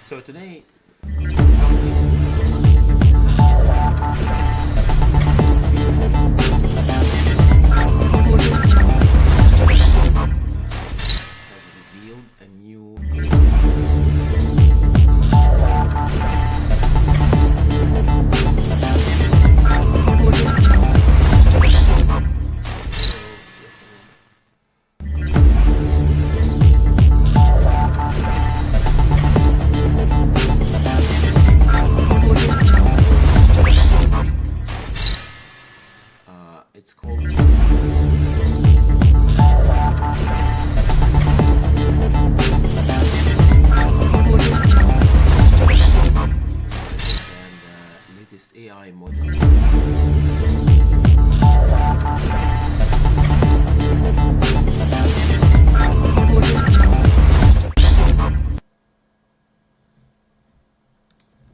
So today, has revealed a new it's called and latest AI model.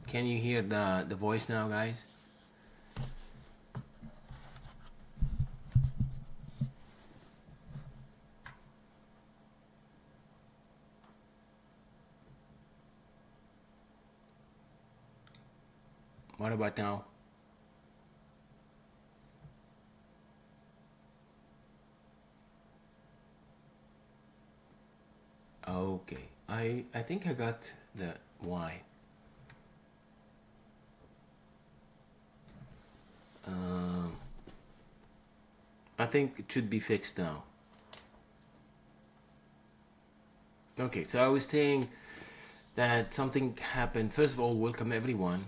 Can you hear the voice now, guys? What about now? Okay, I think I got the why. I think it should be fixed now. Okay, so I was saying that something happened. First of all, welcome everyone.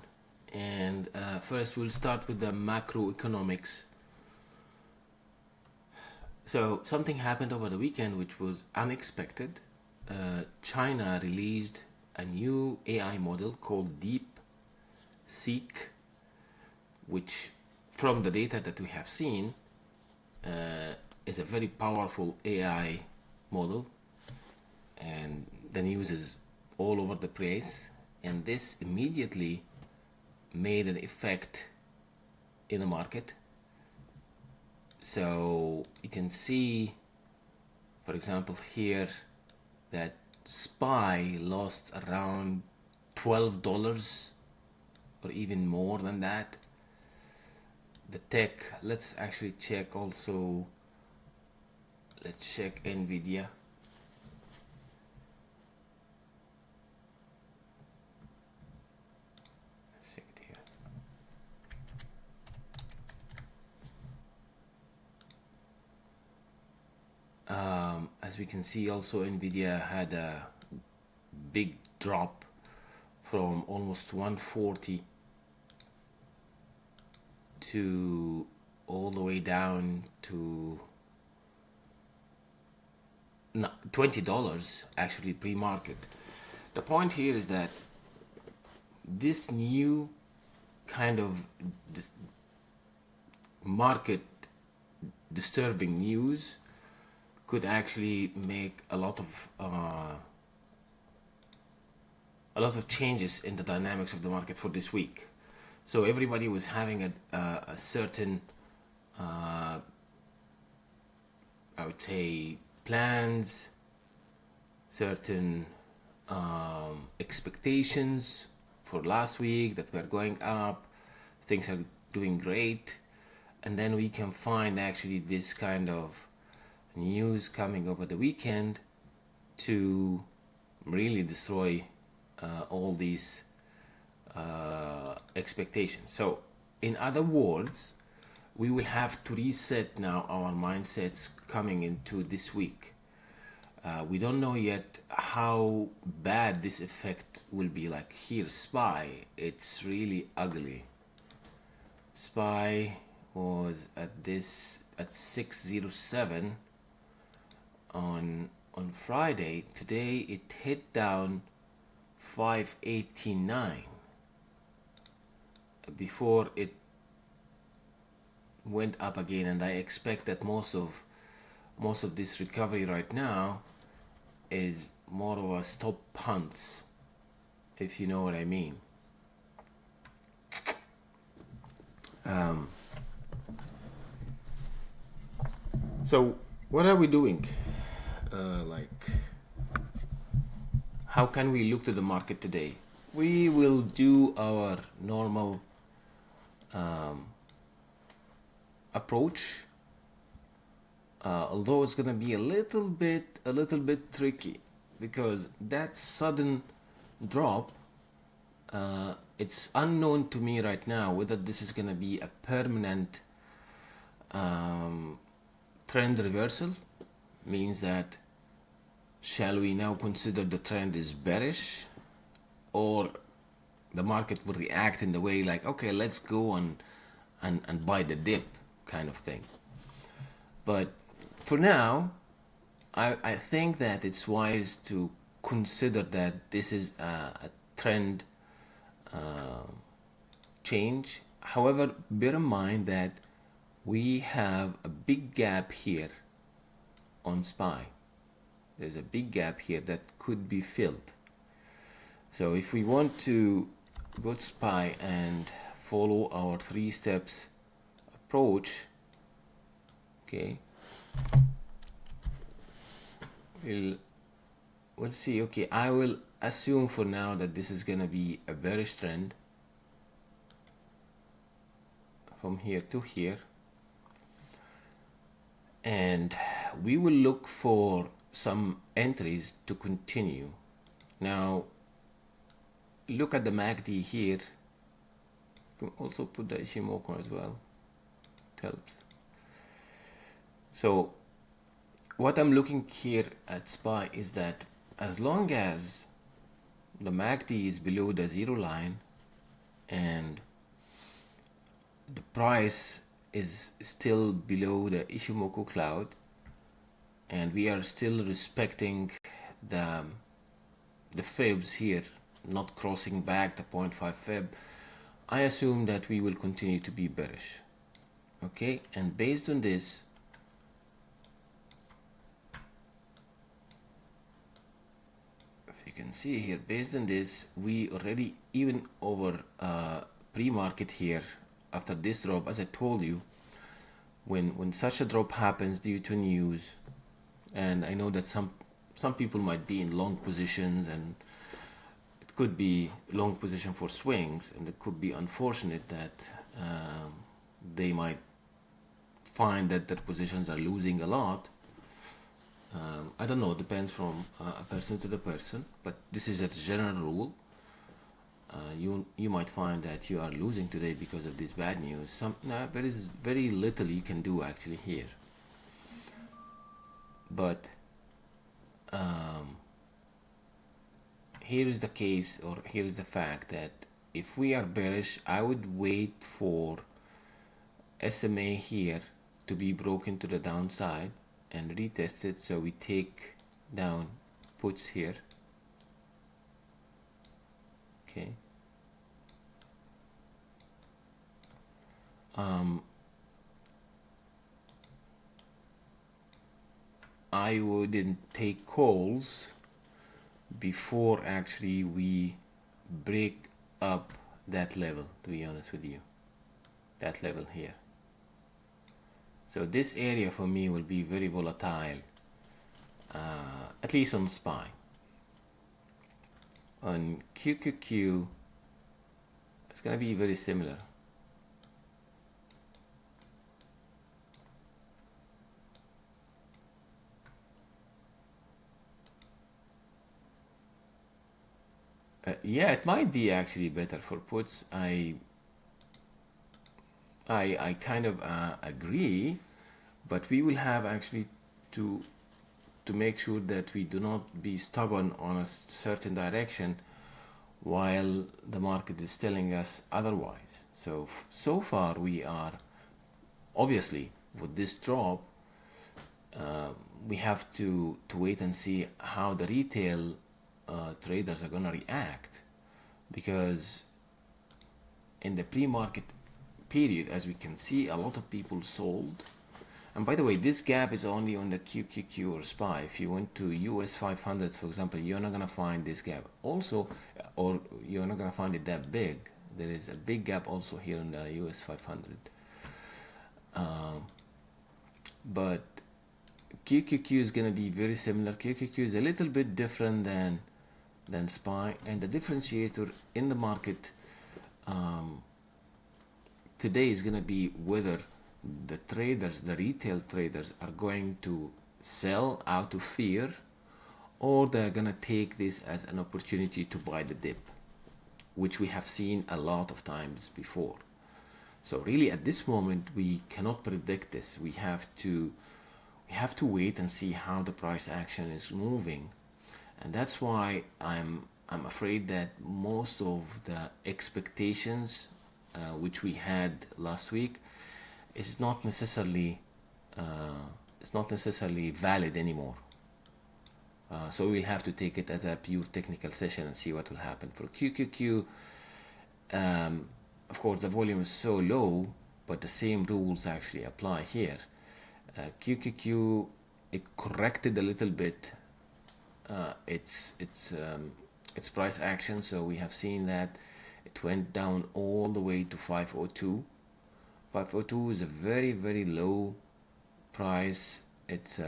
And first we'll start with the macroeconomics. So something happened over the weekend which was unexpected. China released a new AI model called DeepSeek, which from the data that we have seen is a very powerful AI model, and the news is all over the place, and this immediately made an effect in the market. So you can see, for example, here that SPY lost around $12 or even more than that. The tech, let's actually check also, let's check Nvidia. Let's check it here. As we can see also, Nvidia had a big drop from almost 140 to all the way down to $20 actually pre-market. The point here is that this new kind of market disturbing news could actually make a lot of changes in the dynamics of the market for this week. So everybody was having a certain, I would say, plans, certain expectations for last week that were going up, things are doing great, and then we can find actually this kind of news coming over the weekend to really destroy all these expectations. So in other words, we will have to reset now our mindsets coming into this week. We don't know yet how bad this effect will be. Like here, SPY, it's really ugly. SPY was at 607 on Friday. Today it hit down 589 before it went up again, and I expect that most of this recovery right now is more of a stop punts, if you know what I mean. So what are we doing? Like, how can we look to the market today? we will do our normal approach, although it's gonna be a little bit tricky because that sudden drop, it's unknown to me right now whether this is gonna be a permanent trend reversal. Means that shall we now consider the trend is bearish, or the market will react in the way like, okay, let's go on and buy the dip kind of thing. But for now, I think that it's wise to consider that this is a trend change. However, bear in mind that we have a big gap here on SPY. There's a big gap here that could be filled. So if we want to go to SPY and follow our 3 steps approach, okay, we'll see. Okay, I will assume for now that this is gonna be a bearish trend from here to here, and we will look for some entries to continue. Now look at the MACD here. You can also put the Ishimoku as well. It helps. So what I'm looking here at SPY is that as long as the MACD is below the 0 line and the price is still below the Ishimoku cloud, and we are still respecting the fibs here, not crossing back the 0.5 fib, I assume that we will continue to be bearish. Okay, and based on this, if you can see here, based on this, we already even over pre-market here after this drop. As I told you, when such a drop happens due to news, and I know that some people might be in long positions, and it could be long position for swings, and it could be unfortunate that they might find that their positions are losing a lot. I don't know, it depends from a person to the person, but this is a general rule. You might find that you are losing today because of this bad news. There is very little you can do actually here. But here is the case, or here is the fact that if we are bearish, I would wait for SMA here to be broken to the downside and retest it, so we take down puts here. Okay. I wouldn't take calls before actually we break up that level, to be honest with you, that level here. So this area for me will be very volatile, at least on SPY. On QQQ, it's gonna be very similar. Yeah, it might be actually better for puts. I kind of agree, but we will have actually to make sure that we do not be stubborn on a certain direction while the market is telling us otherwise. So far we are, obviously with this drop, we have to wait and see how the retail traders are gonna react, because in the pre-market period, as we can see, a lot of people sold. And by the way, this gap is only on the QQQ or SPY. If you went to US 500, for example, you're not gonna find this gap also, or you're not gonna find it that big. There is a big gap also here on the US 500. But QQQ is gonna be very similar. QQQ is a little bit different than than SPY, and the differentiator in the market today is going to be whether the traders, the retail traders, are going to sell out of fear, or they're going to take this as an opportunity to buy the dip, which we have seen a lot of times before. So really at this moment we cannot predict this. We have to wait and see how the price action is moving, and that's why I'm afraid that most of the expectations which we had last week is not necessarily valid anymore. So we'll have to take it as a pure technical session and see what will happen. For QQQ, of course the volume is so low, but the same rules actually apply here. QQQ, it corrected a little bit its price action, so we have seen that it went down all the way to 502. 502 is a very, very low price. It's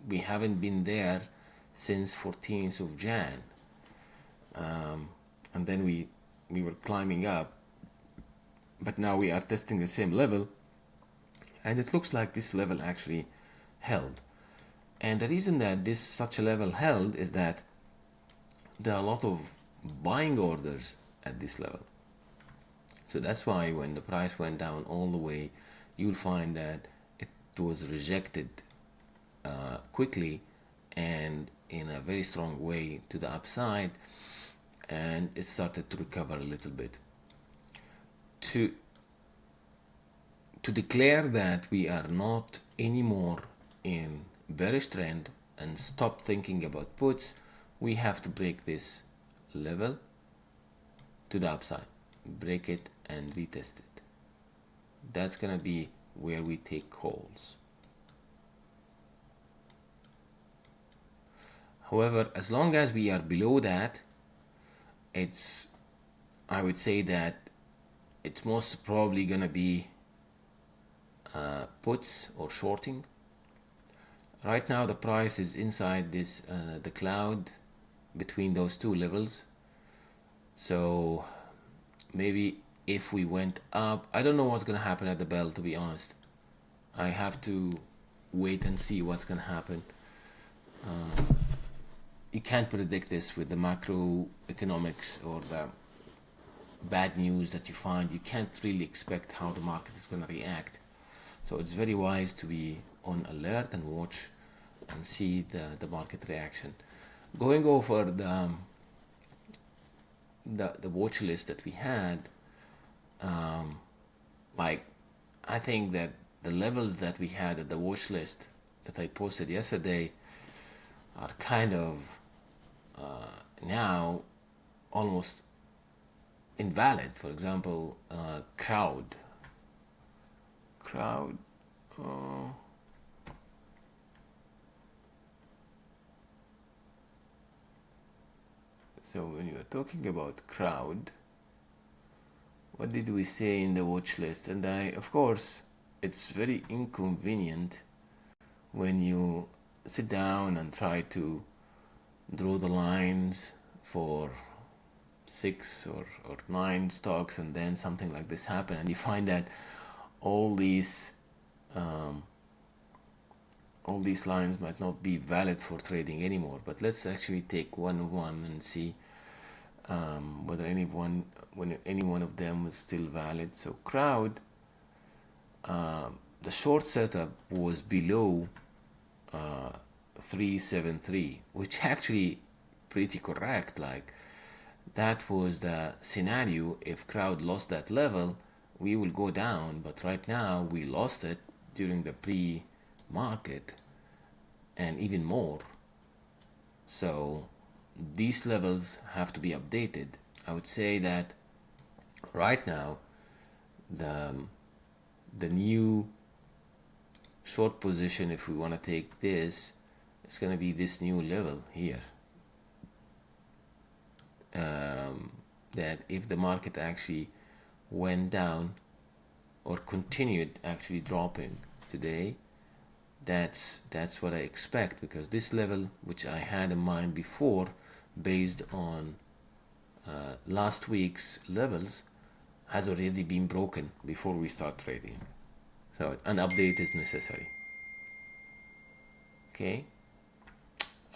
we haven't been there since 14th of Jan, and then we were climbing up, but now we are testing the same level, and it looks like this level actually held. And the reason that this such a level held is that there are a lot of buying orders at this level. So that's why when the price went down all the way, you'll find that it was rejected quickly and in a very strong way to the upside, and it started to recover a little bit. To declare that we are not anymore in bearish trend and stop thinking about puts, we have to break this level to the upside, break it and retest it. That's gonna be where we take calls. However, as long as we are below that, I would say that it's most probably gonna be puts or shorting. Right now the price is inside this the cloud between those two levels, so maybe if we went up, I don't know what's gonna happen at the bell, to be honest. I have to wait and see what's gonna happen. You can't predict this with the macroeconomics or the bad news that you find. You can't really expect how the market is going to react. So it's very wise to be on alert and watch and see the market reaction. Going over the watch list that we had, like I think that the levels that we had at the watch list that I posted yesterday are kind of now almost invalid. For example, crowd. So when you are talking about crowd, what did we say in the watch list? And of course, it's very inconvenient when you sit down and try to draw the lines for 6 or 9 stocks, and then something like this happen, and you find that all these lines might not be valid for trading anymore. But let's actually take one and see whether any one of them is still valid. So crowd, the short setup was below 373, which actually pretty correct. Like that was the scenario. If crowd lost that level, we will go down, but right now we lost it during the pre-market and even more. So these levels have to be updated. I would say that right now the new short position, if we want to take this, it's going to be this new level here. That if the market actually went down or continued actually dropping today, that's what I expect, because this level which I had in mind before based on last week's levels has already been broken before we start trading. So an update is necessary. Okay.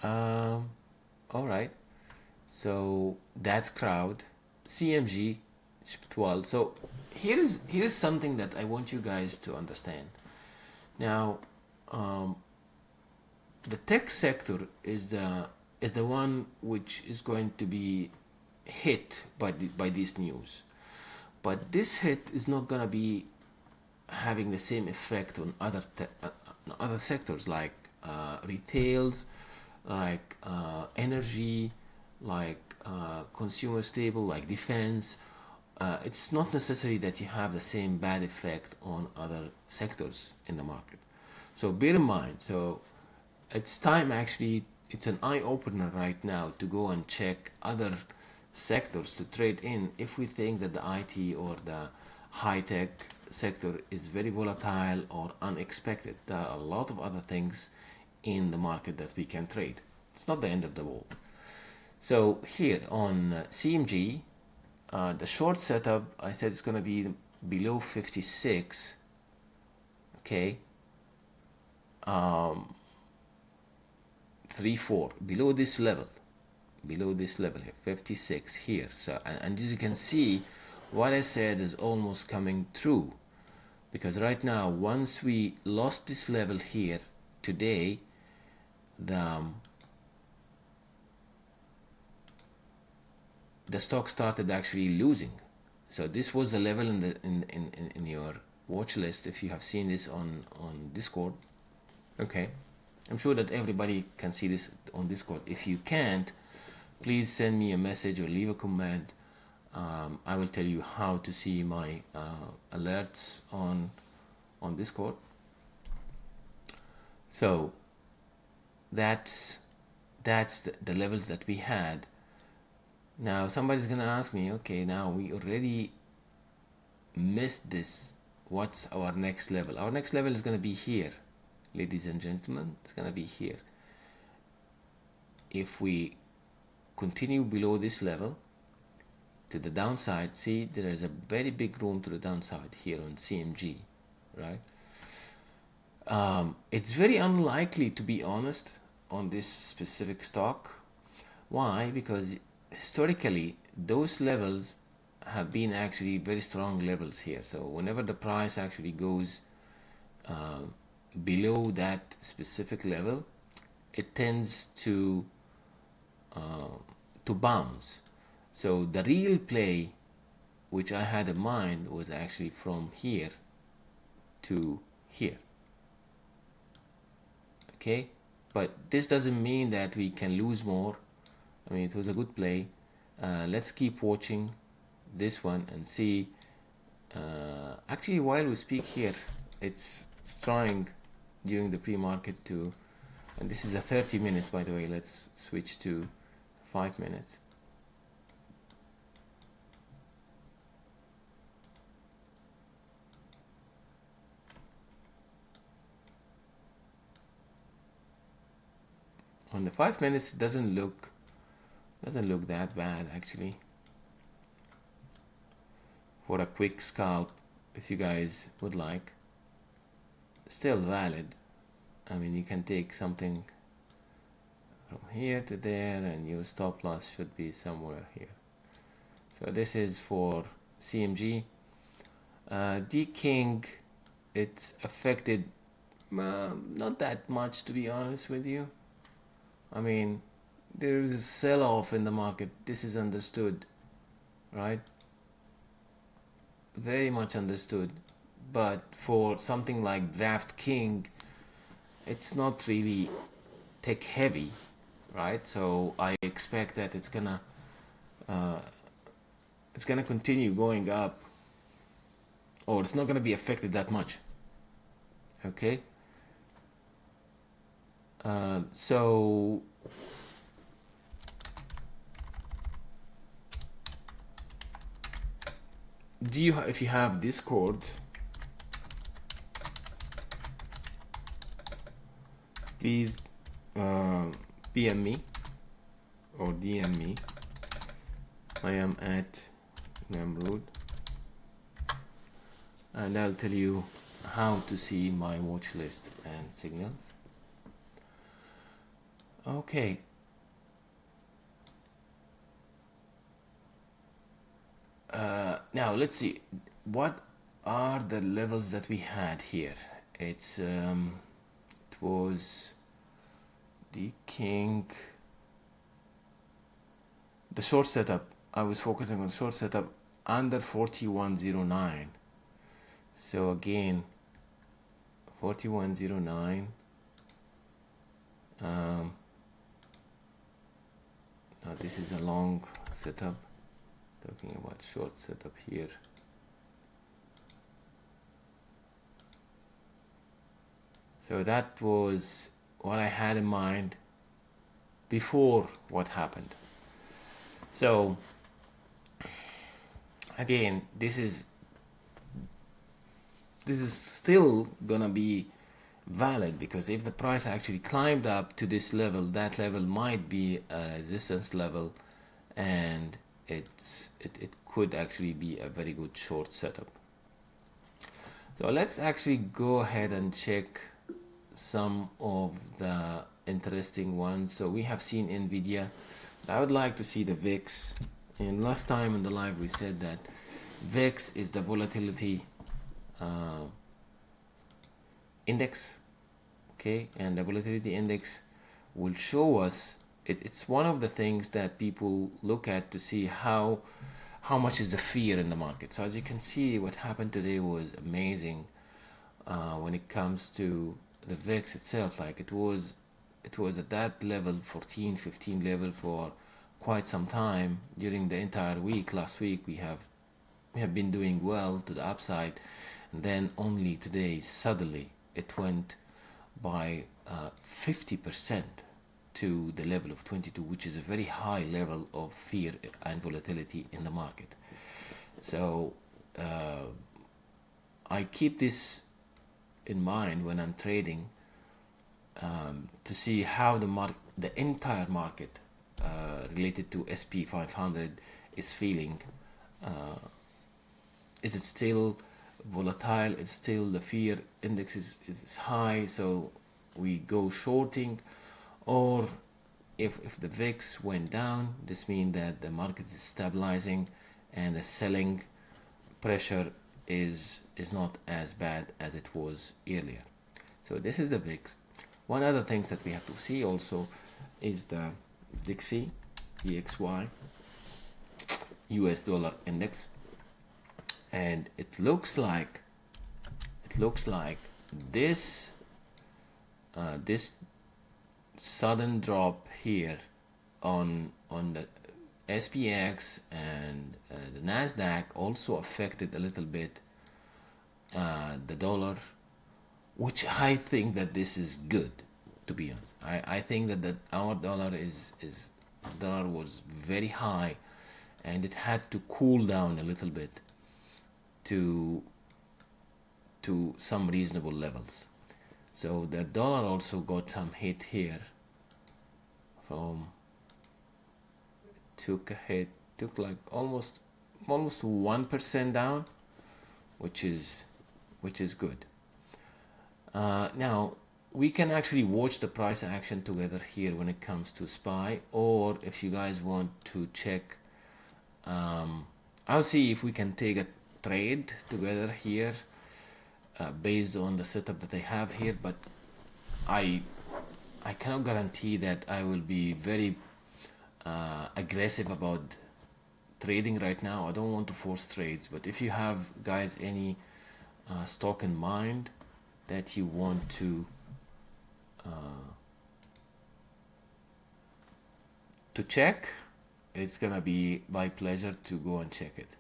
All right. So that's crowd. CMG 12. So here's something that I want you guys to understand. Now, the tech sector is the one which is going to be hit by this news, but this hit is not gonna be having the same effect on other sectors like retails, like energy, like consumer staple, like defense. It's not necessary that you have the same bad effect on other sectors in the market. So bear in mind, so it's time actually, it's an eye-opener right now to go and check other sectors to trade in if we think that the IT or the high-tech sector is very volatile or unexpected. There are a lot of other things in the market that we can trade. It's not the end of the world. So here on CMG, the short setup, I said it's going to be below 56. Okay. 3-4 below this level here, 56 here. So and as you can see, what I said is almost coming true, because right now once we lost this level here today, the stock started actually losing. So this was the level in your watch list if you have seen this on Discord. Okay, I'm sure that everybody can see this on Discord. If you can't, please send me a message or leave a comment. I will tell you how to see my alerts on Discord. So that's the levels that we had. Now somebody's gonna ask me, okay, now we already missed this. What's our next level? Our next level is gonna be here, ladies and gentlemen. It's gonna be here. If we continue below this level to the downside, see there is a very big room to the downside here on CMG, right? It's very unlikely, to be honest, on this specific stock. Why? Because historically those levels have been actually very strong levels here. So whenever the price actually goes below that specific level, it tends to bounce. So the real play which I had in mind was actually from here to here. Okay, but this doesn't mean that we can lose more. I mean, it was a good play. Let's keep watching this one and see. Actually, while we speak here, it's trying during the pre-market to, and this is a 30 minutes, by the way. Let's switch to 5 minutes. On the 5 minutes, it doesn't look that bad actually. For a quick scalp, if you guys would like, still valid. I mean, you can take something from here to there, and your stop loss should be somewhere here. So this is for CMG. D King, it's affected not that much, to be honest with you. I mean, there is a sell-off in the market. This is understood, right? Very much understood. But for something like DraftKings, it's not really tech heavy, right? So I expect that it's gonna continue going up, or it's not gonna be affected that much. Okay. So if you have Discord, please PM me or DM me. I am at Namrud, and I'll tell you how to see my watch list and signals. Okay. Now let's see, what are the levels that we had here? It was the king, the short setup. I was focusing on short setup under 4109. So again, 4109. Now this is a long setup. Talking about short setup here. So that was what I had in mind before what happened. So again, this is still gonna be valid, because if the price actually climbed up to this level, that level might be a resistance level, and it could actually be a very good short setup. So let's actually go ahead and check some of the interesting ones. So we have seen Nvidia. I would like to see the VIX. And last time in the live we said that VIX is the volatility index, okay, and the volatility index will show us, it's one of the things that people look at to see how much is the fear in the market. So as you can see, what happened today was amazing when it comes to the VIX itself. Like it was at that level, 14, 15 level for quite some time during the entire week. Last week we have been doing well to the upside, and then only today suddenly it went by 50% to the level of 22, which is a very high level of fear and volatility in the market. So I keep this in mind when I'm trading, to see how the entire market related to SP 500 is feeling. Is it still volatile? It's still, the fear index is high, so we go shorting, or if the VIX went down, this means that the market is stabilizing and the selling pressure is not as bad as it was earlier. So this is the VIX. One other thing that we have to see also is the DXY US dollar index, and it looks like this this sudden drop here on the SPX and the Nasdaq also affected a little bit the dollar, which I think that this is good, to be honest. I think that our dollar dollar was very high, and it had to cool down a little bit to some reasonable levels. So the dollar also got some hit here from, took like almost 1% down, which is good. Now we can actually watch the price action together here when it comes to SPY, or if you guys want to check, I'll see if we can take a trade together here based on the setup that I have here, but I cannot guarantee that I will be very aggressive about trading right now. I don't want to force trades, but if you have, guys, any stock in mind that you want to check, it's gonna be my pleasure to go and check it.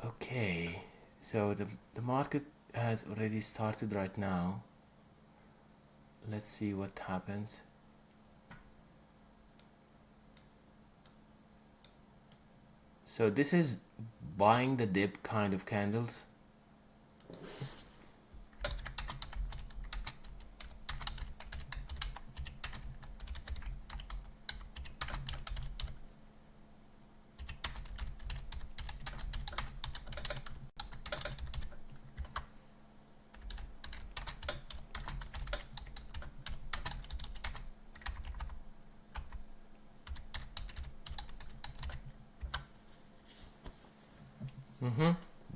Okay, so the market has already started right now. Let's see what happens. So this is buying the dip kind of candles.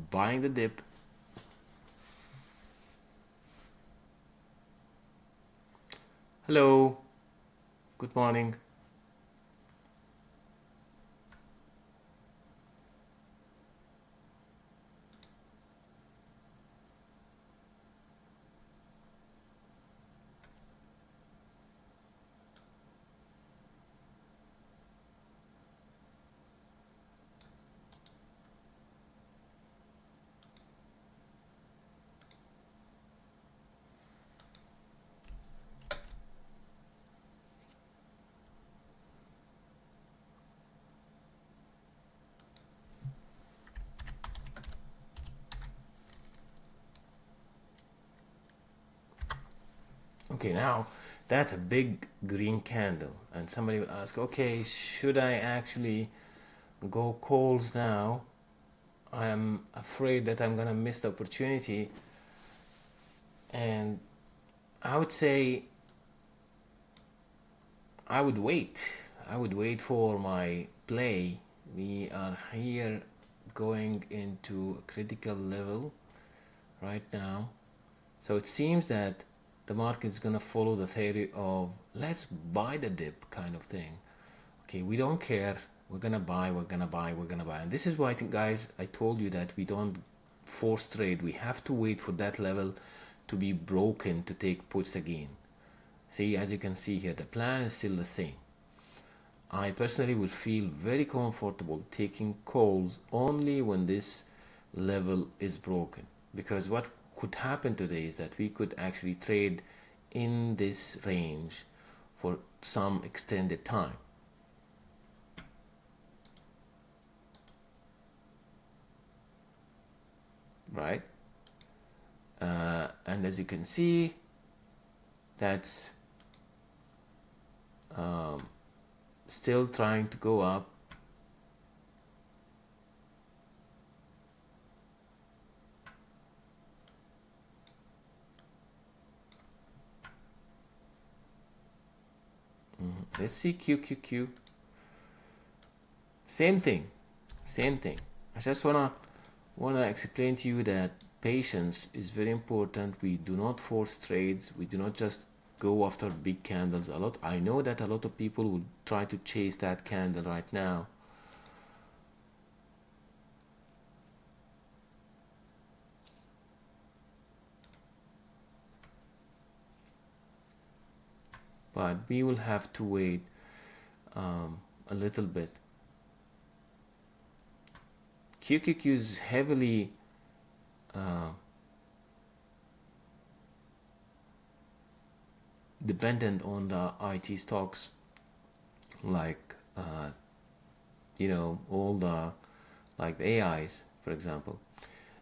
Buying the dip. Hello, good morning. Okay, now that's a big green candle, and somebody will ask, okay, should I actually go calls now? I'm afraid that I'm gonna miss the opportunity, and I would say I would wait. I would wait for my play. We are here going into a critical level right now. So it seems that the market is going to follow the theory of let's buy the dip kind of thing. Okay, we don't care. We're going to buy, we're going to buy, we're going to buy. And this is why, I think, guys, I told you that we don't force trade. We have to wait for that level to be broken to take puts again. See, as you can see here, the plan is still the same. I personally would feel very comfortable taking calls only when this level is broken, because what could happen today is that we could actually trade in this range for some extended time. Right? And as you can see, that's still trying to go up. Let's see QQQ. Same thing. I just wanna explain to you that patience is very important. We do not force trades. We do not just go after big candles. I know that a lot of people will try to chase that candle right now. But we will have to wait a little bit. QQQ is heavily dependent on the IT stocks, like all the like the AIs, for example.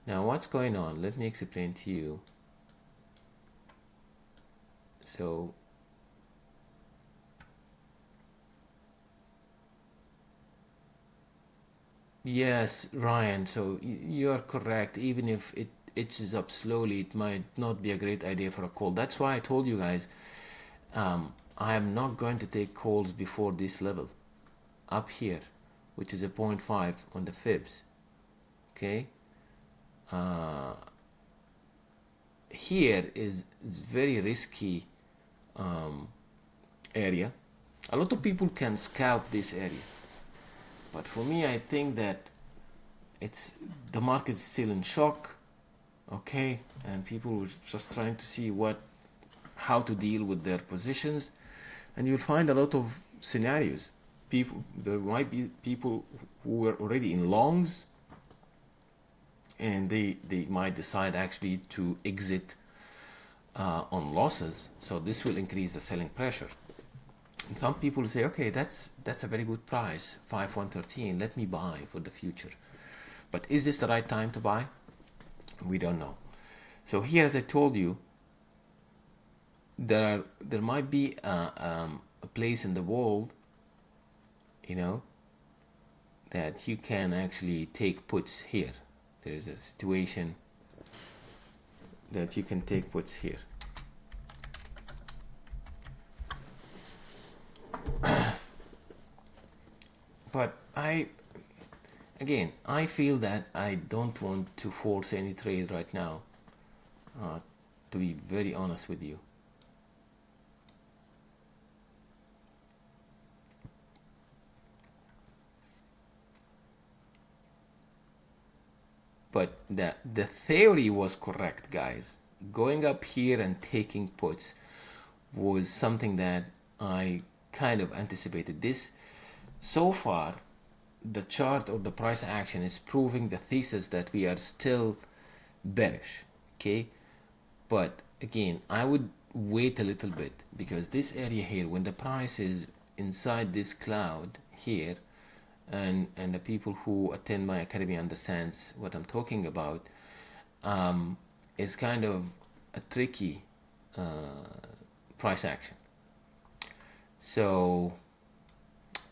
Now, what's going on? Let me explain to you. So yes, Ryan, so you are correct. Even if it itches up slowly, it might not be a great idea for a call. That's why I told you guys, I am not going to take calls before this level up here, which is a 0.5 on the fibs. Okay, here is very risky area. A lot of people can scalp this area, but for me, I think that the market is still in shock. Okay, and people were just trying to see how to deal with their positions, and you'll find a lot of scenarios. There might be people who were already in longs, and they might decide actually to exit on losses. So this will increase the selling pressure. And some people say, okay, that's a very good price, 5113. Let me buy for the future. But is this the right time to buy? We don't know. So here, as I told you, there might be a place in the world, you know, that you can actually take puts here. There is a situation that you can take puts here. But I feel that I don't want to force any trade right now, to be very honest with you. But the theory was correct, guys. Going up here and taking puts was something that I kind of anticipated. This, so far, the chart or the price action is proving the thesis that we are still bearish, okay? But again, I would wait a little bit, because this area here, when the price is inside this cloud here, and the people who attend my academy understands what I'm talking about, is kind of a tricky price action. So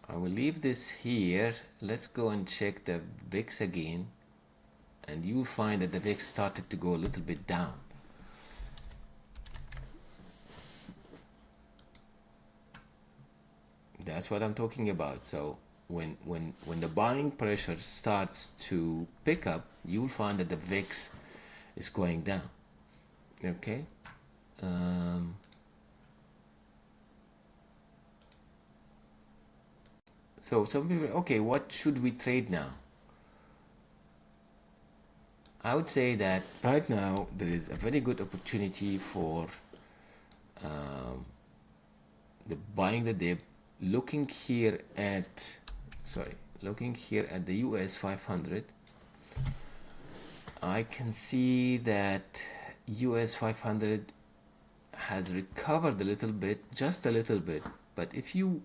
I will leave this here. Let's go and check the VIX again, and you'll find that the VIX started to go a little bit down. That's what I'm talking about. So when the buying pressure starts to pick up, you'll find that the VIX is going down. Okay. So some people, okay, what should we trade now? I would say that right now there is a very good opportunity for the buying the dip. Looking here at the US 500, I can see that US 500 has recovered a little bit, just a little bit. But if you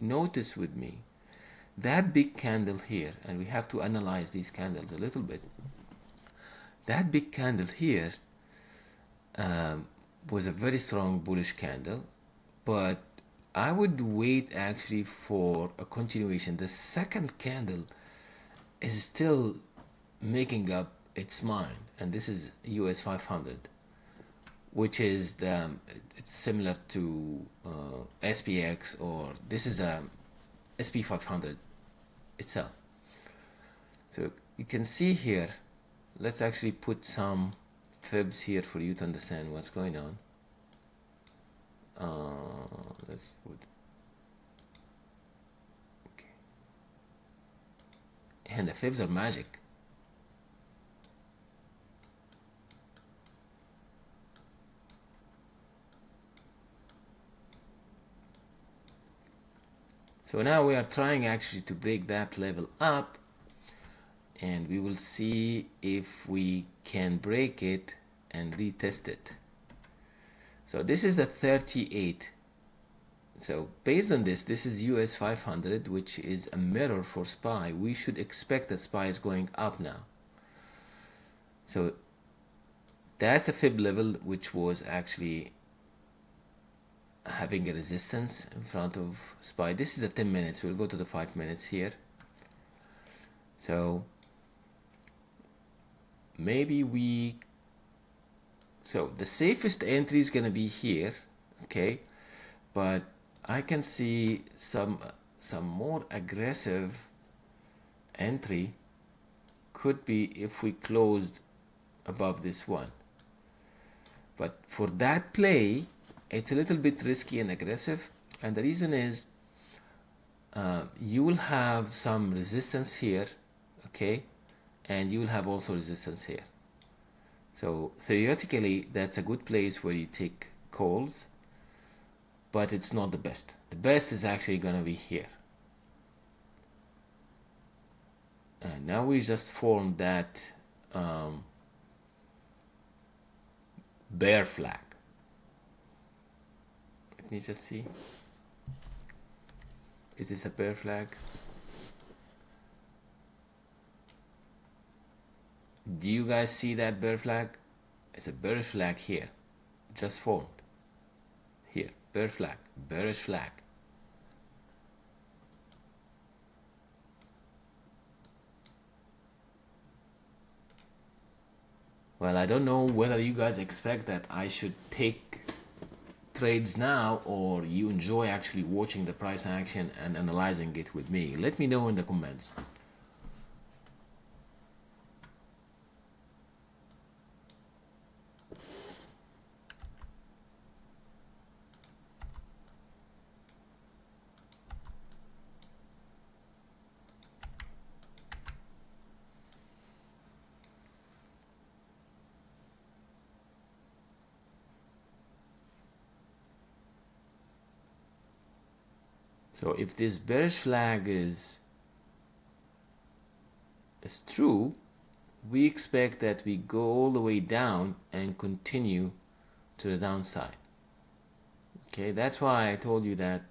notice with me, that big candle here, and we have to analyze these candles a little bit, that big candle here was a very strong bullish candle, but I would wait actually for a continuation. The second candle is still making up its mind, and this is US 500, which is it's similar to SPX, or this is a SP 500 itself. So you can see here, let's actually put some fibs here for you to understand what's going on. Let's put, okay, and the fibs are magic. So now we are trying actually to break that level up, and we will see if we can break it and retest it. So this is the 38. So based on this is US 500, which is a mirror for SPY. We should expect that SPY is going up now. So that's the fib level, which was actually having a resistance in front of SPY. This is the 10 minutes. We'll go to the 5 minutes here. So maybe so the safest entry is gonna be here, okay? But I can see some more aggressive entry could be if we closed above this one. But for that play, it's a little bit risky and aggressive, and the reason is you will have some resistance here, okay, and you will have also resistance here. So theoretically, that's a good place where you take calls, but it's not the best. The best is actually going to be here. And now we just formed that bear flag. Let me just see. Is this a bear flag? Do you guys see that bear flag? It's a bearish flag here, just formed. Here, bear flag, bearish flag. Well, I don't know whether you guys expect that I should take trades now, or you enjoy actually watching the price action and analyzing it with me. Let me know in the comments. So if this bearish flag is true, we expect that we go all the way down and continue to the downside. Okay, that's why I told you that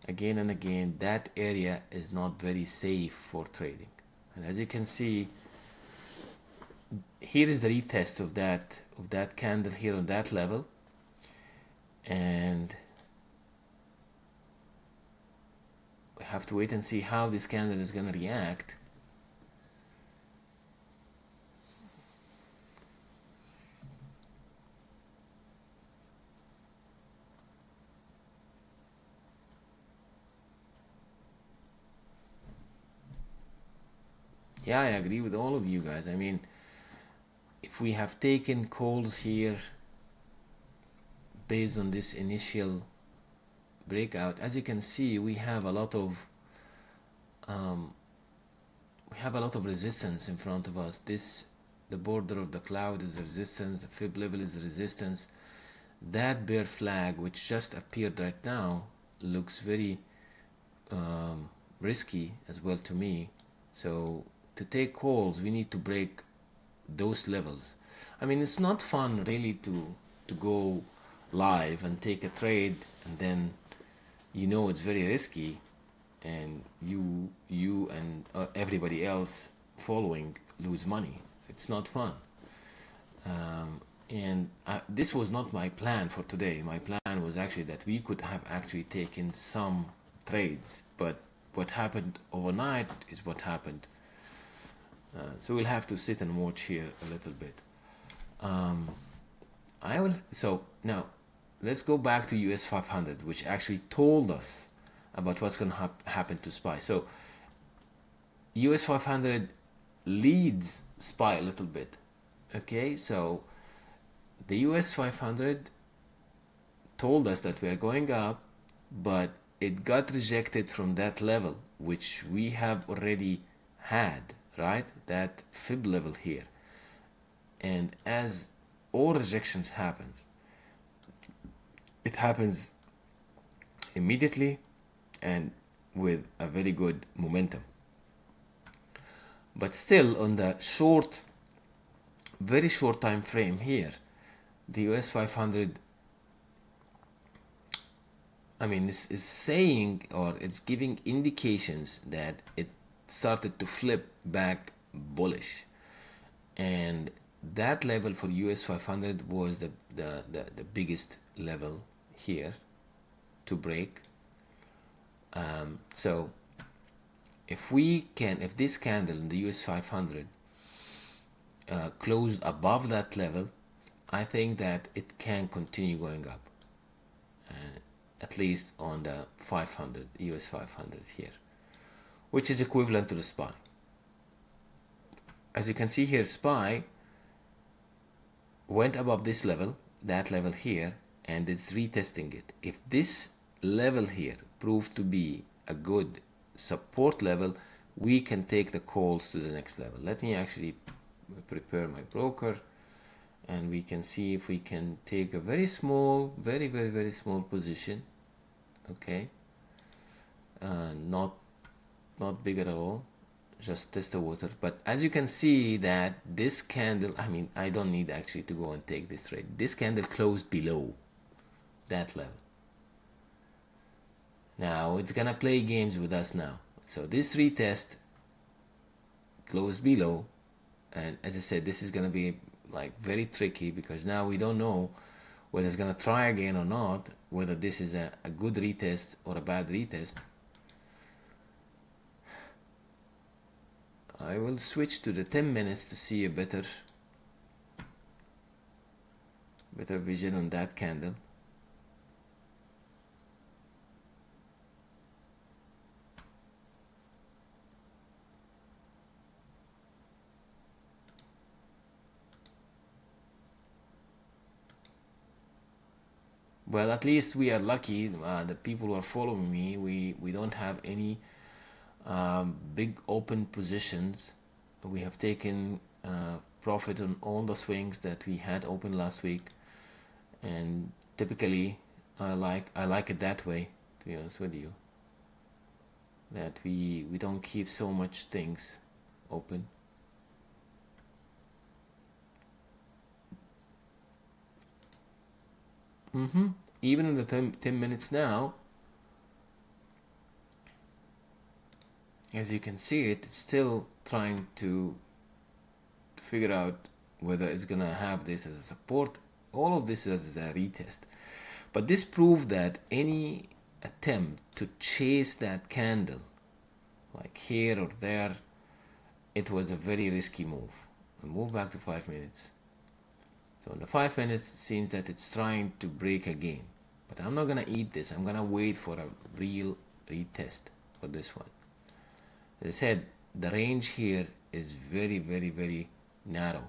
again and again, that area is not very safe for trading. And as you can see, here is the retest of that candle here on that level, and we have to wait and see how this candle is going to react. Yeah, I agree with all of you guys. I mean, if we have taken calls here based on this initial breakout, as you can see, we have a lot of resistance in front of us. The border of the cloud is the resistance, the fib level is the resistance. That bear flag, which just appeared right now, looks very risky as well to me. So to take calls, we need to break those levels. I mean, it's not fun really to go live and take a trade, and then it's very risky, and you and everybody else following lose money. It's not fun. And this was not my plan for today. My plan was actually that we could have actually taken some trades, but what happened overnight is what happened. So we'll have to sit and watch here a little bit. So now let's go back to US 500, which actually told us about what's going to happen to SPY. So US 500 leads SPY a little bit. Okay, so the US 500 told us that we are going up, but it got rejected from that level, which we have already had, right? That fib level here. And as all rejections happens, it happens immediately and with a very good momentum. But still, on the very short time frame here, the US 500, I mean, is saying, or it's giving indications that it started to flip back bullish, and that level for US 500 was the biggest level here to break. So if this candle in the US 500 closed above that level, I think that it can continue going up, at least on the 500, US 500 here, which is equivalent to the SPY. As you can see here, SPY went above this level, that level here, and it's retesting it. If this level here proved to be a good support level, we can take the calls to the next level. Let me actually prepare my broker, and we can see if we can take a very small, very small position. Okay, not big at all, just test the water. But as you can see that this candle, I mean, I don't need actually to go and take this trade. This candle closed below that level. Now it's gonna play games with us now. So this retest closed below, and as I said, this is gonna be like very tricky because now we don't know whether it's gonna try again or not, whether this is a good retest or a bad retest. I will switch to the 10 minutes to see a better vision on that candle. Well, at least we are lucky. The people who are following me, we don't have any big open positions. We have taken profit on all the swings that we had open last week, and typically I like it that way, to be honest with you, that we don't keep so much things open. Even in the 10 minutes now, as you can see, it's still trying to figure out whether it's gonna have this as a support. All of this is a retest, but this proved that any attempt to chase that candle like here or there, it was a very risky move. I'll move back to 5 minutes. So in the 5 minutes, it seems that it's trying to break again, but I'm not gonna eat this. I'm gonna wait for a real retest for this one. As I said, the range here is very, very, very narrow.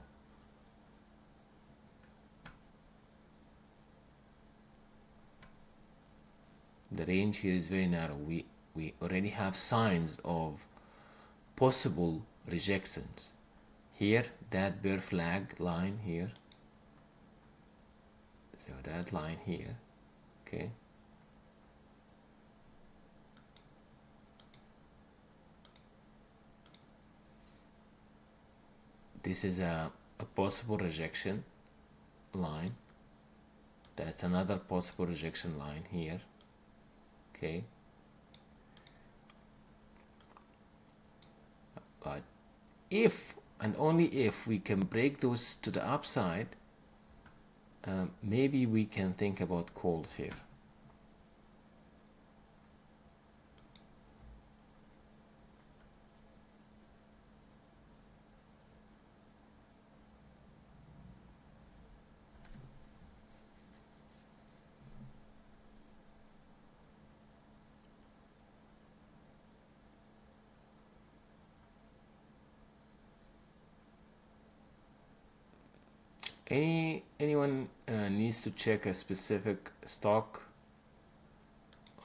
The range here is very narrow. We already have signs of possible rejections. Here, that bear flag line here. So that line here, okay. This is a possible rejection line. That's another possible rejection line here, okay. But if and only if we can break those to the upside, maybe we can think about calls here. Anyone needs to check a specific stock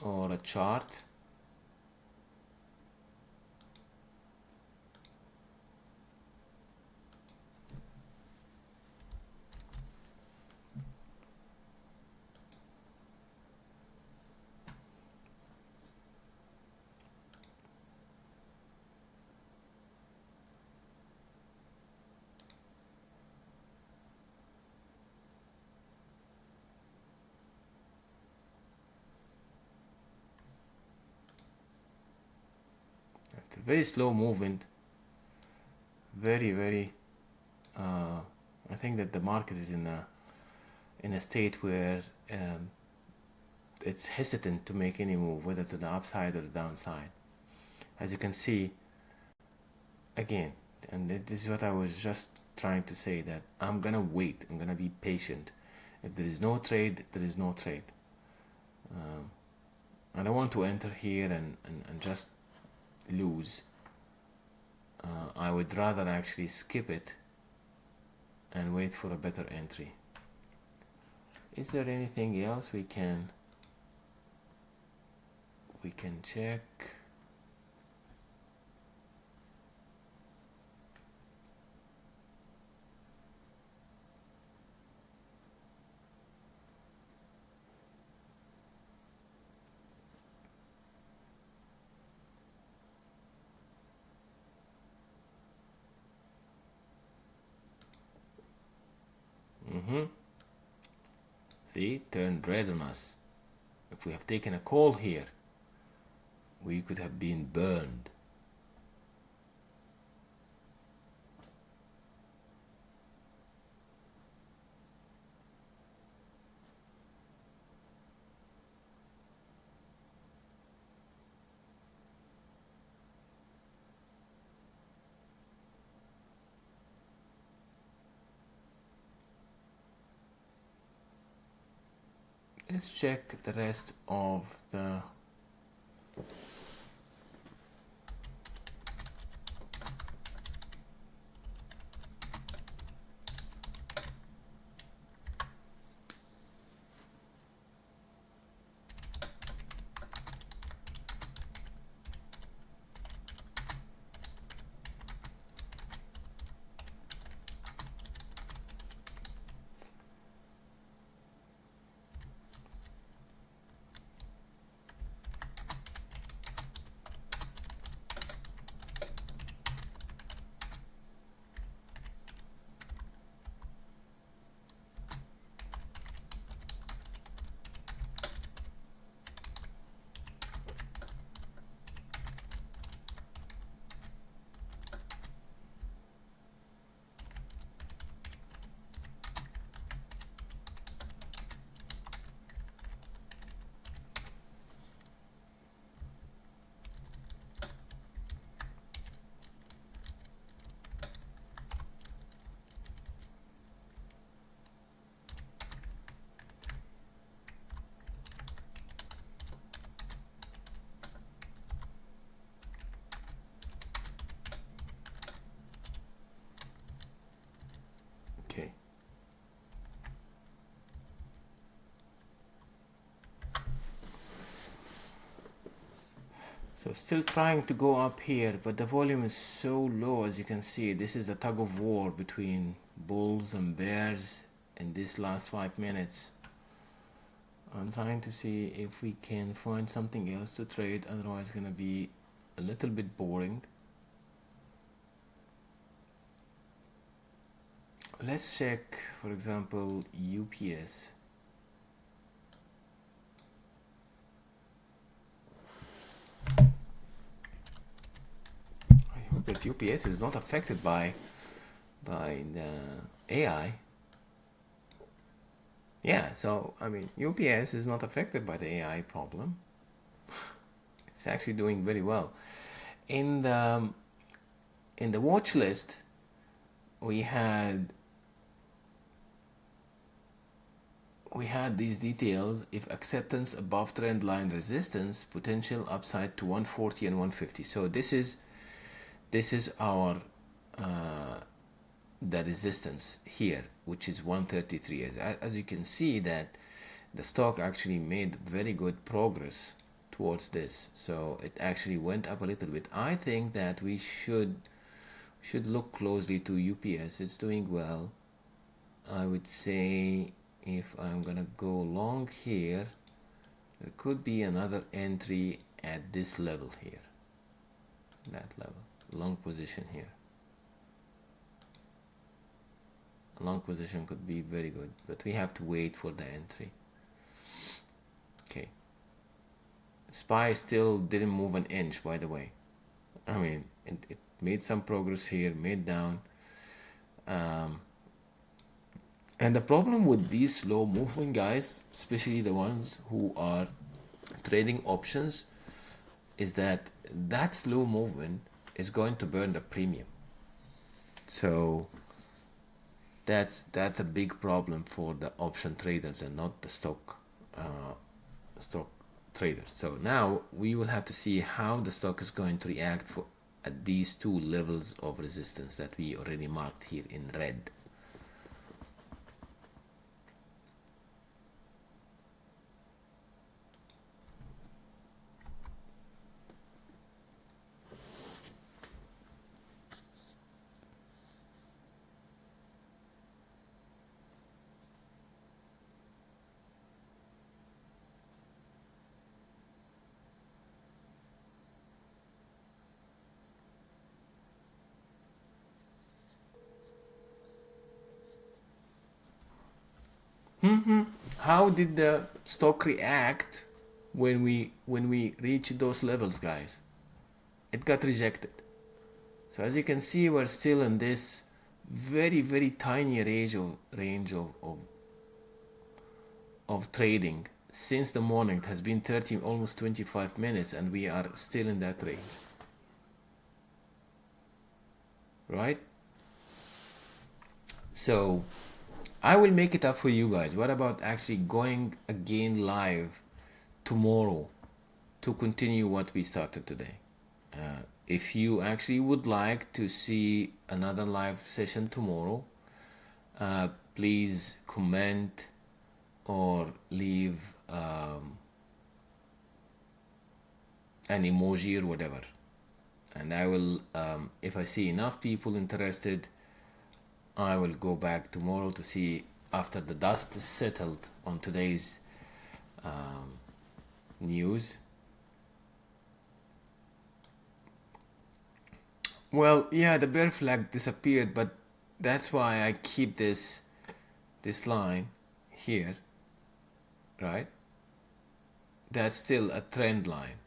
or a chart? It's a very slow movement. Very I think that the market is in a state where it's hesitant to make any move, whether to the upside or the downside. As you can see, again, and this is what I was just trying to say, that I'm gonna wait, I'm gonna be patient. If there is no trade, there is no trade. I don't want to enter here and just lose. I would rather actually skip it and wait for a better entry. Is there anything else we can check? See, turned red on us. If we have taken a call here, we could have been burned. Let's check the rest of the okay. So still trying to go up here, but the volume is so low. As you can see, this is a tug of war between bulls and bears in this last 5 minutes. I'm trying to see if we can find something else to trade, otherwise it's gonna be a little bit boring. Let's check, for example, UPS. I hope that UPS is not affected by the AI. Yeah, so I mean, UPS is not affected by the AI problem. It's actually doing very well. In the watch list, we had these details: if acceptance above trend line resistance, potential upside to 140 and 150. So this is our the resistance here, which is 133. As you can see, that the stock actually made very good progress towards this, so it actually went up a little bit. I think that we should look closely to UPS. It's doing well. I would say if I'm gonna go long here, there could be another entry at this level here, that level, long position here. A long position could be very good, but we have to wait for the entry. Okay, SPY still didn't move an inch, by the way. I mean, it made some progress here, made down. And the problem with these slow moving guys, especially the ones who are trading options, is that slow movement is going to burn the premium. So that's a big problem for the option traders and not the stock traders. So now we will have to see how the stock is going to react at these two levels of resistance that we already marked here in red. how did the stock react when we reached those levels, guys? It got rejected. So as you can see, we're still in this very tiny range of trading since the morning. It has been 30, almost 25 minutes, and we are still in that range, right? So I will make it up for you guys. What about actually going again live tomorrow to continue what we started today? If you actually would like to see another live session tomorrow, please comment or leave an emoji or whatever, and I will, if I see enough people interested, I will go back tomorrow to see, after the dust is settled on today's news. Well, yeah, the bear flag disappeared, but that's why I keep this line here, right? That's still a trend line.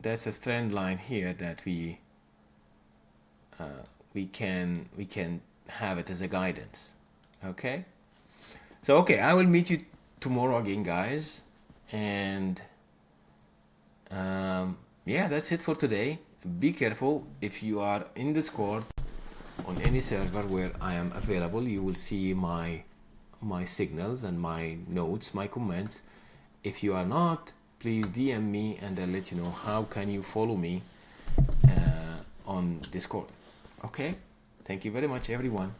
That's a trend line here that we can have it as a guidance. Okay, so okay, I will meet you tomorrow again, guys, and yeah, that's it for today. Be careful. If you are in Discord on any server where I am available, you will see my signals and my notes, my comments. If you are not, please DM me and I'll let you know how can you follow me on Discord. Okay, thank you very much, everyone.